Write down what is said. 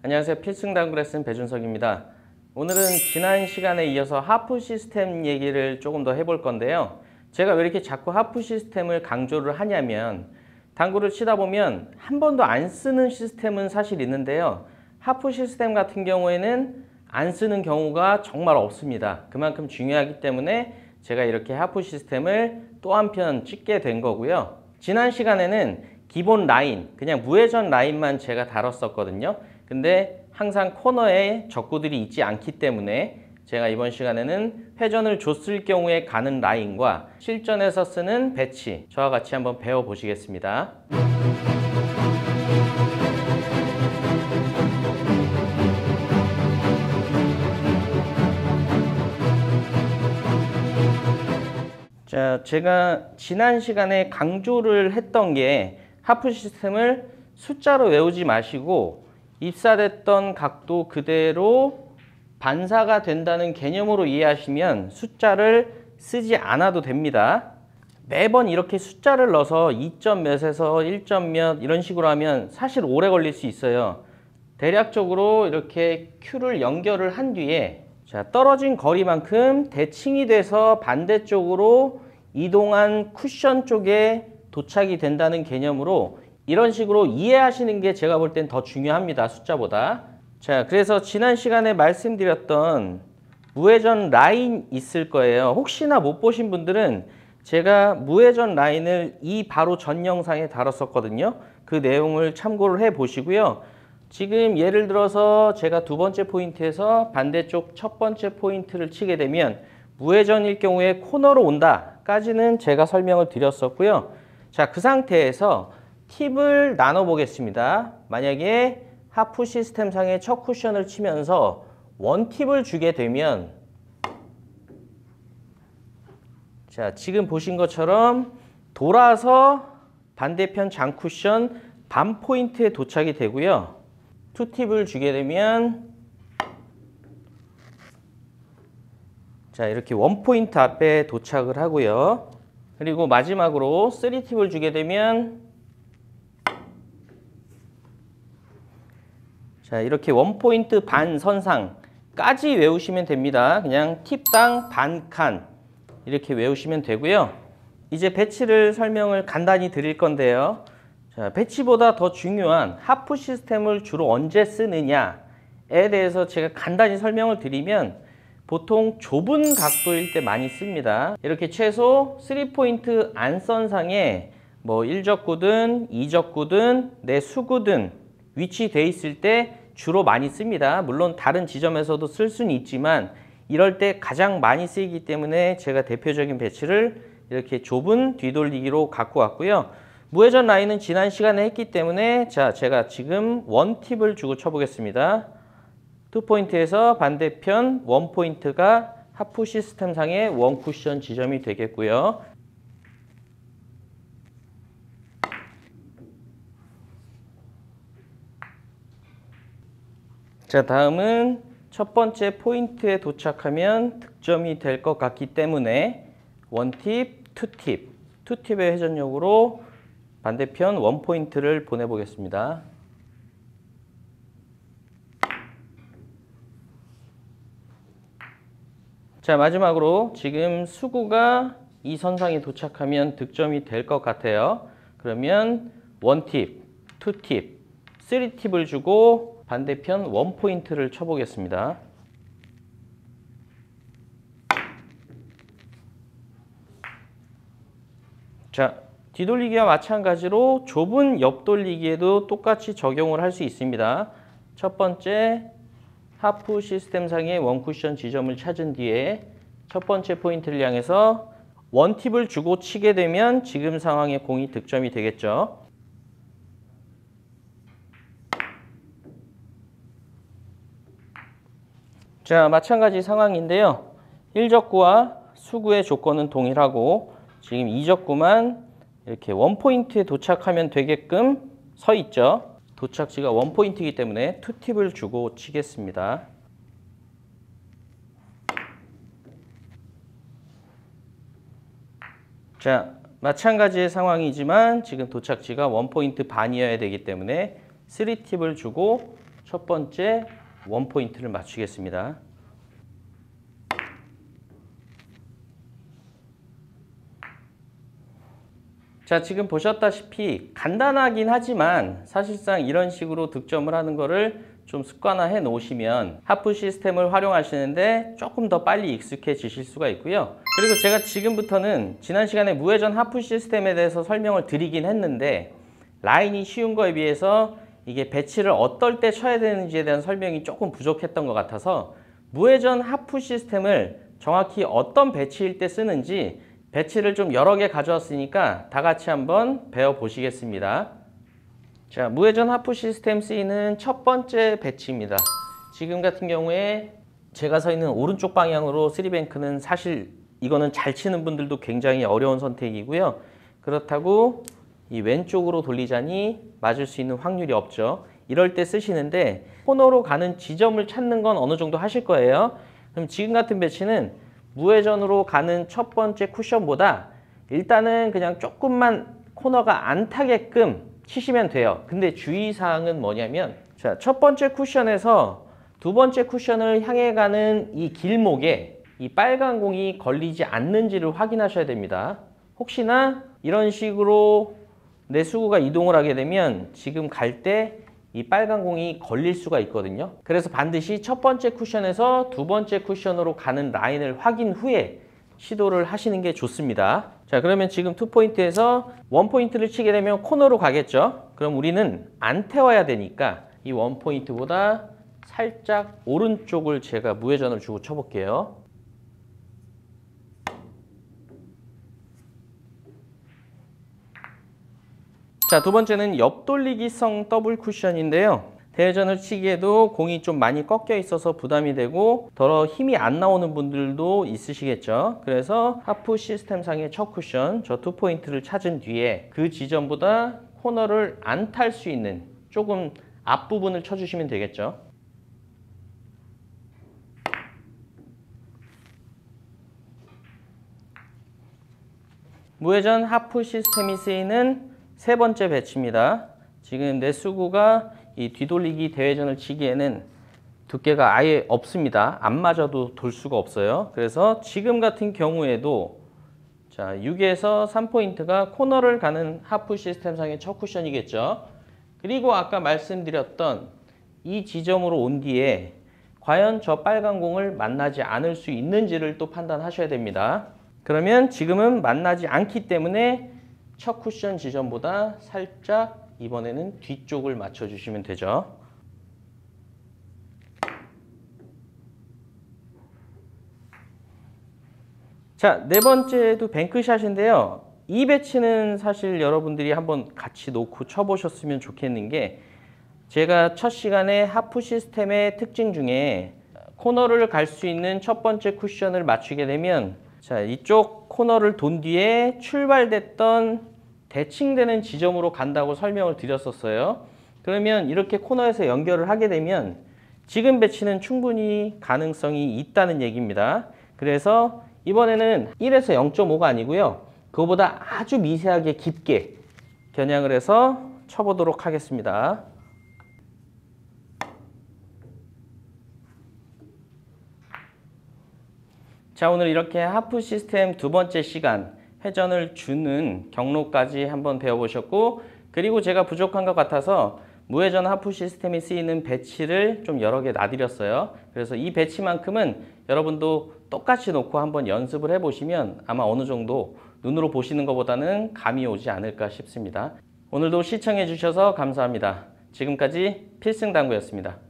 안녕하세요. 필승당구 레슨 배준석입니다. 오늘은 지난 시간에 이어서 하프 시스템 얘기를 조금 더 해볼 건데요. 제가 왜 이렇게 자꾸 하프 시스템을 강조를 하냐면 당구를 치다 보면 한 번도 안 쓰는 시스템은 사실 있는데요. 하프 시스템 같은 경우에는 안 쓰는 경우가 정말 없습니다. 그만큼 중요하기 때문에 제가 이렇게 하프 시스템을 또 한편 찍게 된 거고요. 지난 시간에는 기본 라인, 그냥 무회전 라인만 제가 다뤘었거든요. 근데 항상 코너에 적구들이 있지 않기 때문에 제가 이번 시간에는 회전을 줬을 경우에 가는 라인과 실전에서 쓰는 배치, 저와 같이 한번 배워보시겠습니다. 자, 제가 지난 시간에 강조를 했던 게 하프 시스템을 숫자로 외우지 마시고 입사됐던 각도 그대로 반사가 된다는 개념으로 이해하시면 숫자를 쓰지 않아도 됩니다. 매번 이렇게 숫자를 넣어서 2점 몇에서 1점 몇 이런 식으로 하면 사실 오래 걸릴 수 있어요. 대략적으로 이렇게 Q를 연결을 한 뒤에 자, 떨어진 거리만큼 대칭이 돼서 반대쪽으로 이동한 쿠션 쪽에 도착이 된다는 개념으로 이런 식으로 이해하시는 게 제가 볼 땐 더 중요합니다. 숫자보다. 자, 그래서 지난 시간에 말씀드렸던 무회전 라인 있을 거예요. 혹시나 못 보신 분들은 제가 무회전 라인을 이 바로 전 영상에 다뤘었거든요. 그 내용을 참고를 해 보시고요. 지금 예를 들어서 제가 두 번째 포인트에서 반대쪽 첫 번째 포인트를 치게 되면 무회전일 경우에 코너로 온다까지는 제가 설명을 드렸었고요. 자, 그 상태에서 팁을 나눠 보겠습니다. 만약에 하프 시스템 상의 첫 쿠션을 치면서 원팁을 주게 되면 자, 지금 보신 것처럼 돌아서 반대편 장 쿠션 반 포인트에 도착이 되고요. 투팁을 주게 되면 자, 이렇게 원 포인트 앞에 도착을 하고요. 그리고 마지막으로 3팁을 주게 되면 자, 이렇게 원 포인트 반 선상까지 외우시면 됩니다. 그냥 팁당 반 칸 이렇게 외우시면 되고요. 이제 배치를 설명을 간단히 드릴 건데요. 자, 배치보다 더 중요한 하프 시스템을 주로 언제 쓰느냐에 대해서 제가 간단히 설명을 드리면 보통 좁은 각도일 때 많이 씁니다. 이렇게 최소 3포인트 안선상에 뭐 1적구든 2적구든 내 수구든 위치되어 있을 때 주로 많이 씁니다. 물론 다른 지점에서도 쓸 수는 있지만 이럴 때 가장 많이 쓰이기 때문에 제가 대표적인 배치를 이렇게 좁은 뒤돌리기로 갖고 왔고요. 무회전 라인은 지난 시간에 했기 때문에 자, 제가 지금 원팁을 주고 쳐보겠습니다. 2포인트에서 반대편 1포인트가 하프 시스템 상의 원 쿠션 지점이 되겠고요. 자, 다음은 첫 번째 포인트에 도착하면 득점이 될 것 같기 때문에 원팁, 투팁, 투팁의 회전력으로 반대편 원포인트를 보내보겠습니다. 자, 마지막으로 지금 수구가 이 선상에 도착하면 득점이 될 것 같아요. 그러면 원팁, 투팁, 3팁을 주고 반대편 원포인트를 쳐보겠습니다. 자, 뒤돌리기와 마찬가지로 좁은 옆돌리기에도 똑같이 적용을 할 수 있습니다. 첫 번째 하프 시스템상의 원쿠션 지점을 찾은 뒤에 첫 번째 포인트를 향해서 원팁을 주고 치게 되면 지금 상황의 공이 득점이 되겠죠. 자, 마찬가지 상황인데요. 1적구와 수구의 조건은 동일하고 지금 2적구만 이렇게 원포인트에 도착하면 되게끔 서 있죠. 도착지가 원포인트이기 때문에 투팁을 주고 치겠습니다. 자, 마찬가지의 상황이지만 지금 도착지가 원포인트 반이어야 되기 때문에 3팁을 주고 첫 번째 원포인트를 맞추겠습니다. 자, 지금 보셨다시피 간단하긴 하지만 사실상 이런 식으로 득점을 하는 거를 좀 습관화해 놓으시면 하프 시스템을 활용하시는데 조금 더 빨리 익숙해지실 수가 있고요. 그리고 제가 지금부터는 지난 시간에 무회전 하프 시스템에 대해서 설명을 드리긴 했는데 라인이 쉬운 거에 비해서 이게 배치를 어떨 때 쳐야 되는지에 대한 설명이 조금 부족했던 것 같아서 무회전 하프 시스템을 정확히 어떤 배치일 때 쓰는지 배치를 좀 여러 개 가져왔으니까 다 같이 한번 배워보시겠습니다. 자, 무회전 하프 시스템 쓰이는 첫 번째 배치입니다. 지금 같은 경우에 제가 서 있는 오른쪽 방향으로 3뱅크는 사실 이거는 잘 치는 분들도 굉장히 어려운 선택이고요. 그렇다고 이 왼쪽으로 돌리자니 맞을 수 있는 확률이 없죠. 이럴 때 쓰시는데 코너로 가는 지점을 찾는 건 어느 정도 하실 거예요. 그럼 지금 같은 배치는 무회전으로 가는 첫 번째 쿠션보다 일단은 그냥 조금만 코너가 안 타게끔 치시면 돼요. 근데 주의사항은 뭐냐면 자, 첫 번째 쿠션에서 두 번째 쿠션을 향해 가는 이 길목에 이 빨간 공이 걸리지 않는지를 확인하셔야 됩니다. 혹시나 이런 식으로 내 수구가 이동을 하게 되면 지금 갈 때 이 빨간 공이 걸릴 수가 있거든요. 그래서 반드시 첫 번째 쿠션에서 두 번째 쿠션으로 가는 라인을 확인 후에 시도를 하시는 게 좋습니다. 자, 그러면 지금 2포인트에서 1포인트를 치게 되면 코너로 가겠죠. 그럼 우리는 안 태워야 되니까 이 1포인트보다 살짝 오른쪽을 제가 무회전을 주고 쳐볼게요. 자, 두 번째는 옆돌리기성 더블 쿠션인데요. 대회전을 치기에도 공이 좀 많이 꺾여 있어서 부담이 되고 더 힘이 안 나오는 분들도 있으시겠죠. 그래서 하프 시스템상의 첫 쿠션, 저 2포인트를 찾은 뒤에 그 지점보다 코너를 안 탈 수 있는 조금 앞부분을 쳐주시면 되겠죠. 무회전 하프 시스템이 쓰이는 세 번째 배치입니다. 지금 내 수구가 이 뒤돌리기 대회전을 치기에는 두께가 아예 없습니다. 안 맞아도 돌 수가 없어요. 그래서 지금 같은 경우에도 자, 6에서 3포인트가 코너를 가는 하프 시스템상의 첫 쿠션이겠죠. 그리고 아까 말씀드렸던 이 지점으로 온 뒤에 과연 저 빨간 공을 만나지 않을 수 있는지를 또 판단하셔야 됩니다. 그러면 지금은 만나지 않기 때문에 첫 쿠션 지점보다 살짝 이번에는 뒤쪽을 맞춰주시면 되죠. 자, 네 번째도 뱅크샷인데요. 이 배치는 사실 여러분들이 한번 같이 놓고 쳐보셨으면 좋겠는 게 제가 첫 시간에 하프 시스템의 특징 중에 코너를 갈 수 있는 첫 번째 쿠션을 맞추게 되면 자, 이쪽 코너를 돈 뒤에 출발됐던 대칭되는 지점으로 간다고 설명을 드렸었어요. 그러면 이렇게 코너에서 연결을 하게 되면 지금 배치는 충분히 가능성이 있다는 얘기입니다. 그래서 이번에는 1에서 0.5가 아니고요. 그거보다 아주 미세하게 깊게 겨냥을 해서 쳐보도록 하겠습니다. 자, 오늘 이렇게 하프 시스템 두 번째 시간 회전을 주는 경로까지 한번 배워보셨고, 그리고 제가 부족한 것 같아서 무회전 하프 시스템이 쓰이는 배치를 좀 여러 개 놔드렸어요. 그래서 이 배치만큼은 여러분도 똑같이 놓고 한번 연습을 해보시면 아마 어느 정도 눈으로 보시는 것보다는 감이 오지 않을까 싶습니다. 오늘도 시청해 주셔서 감사합니다. 지금까지 필승당구였습니다.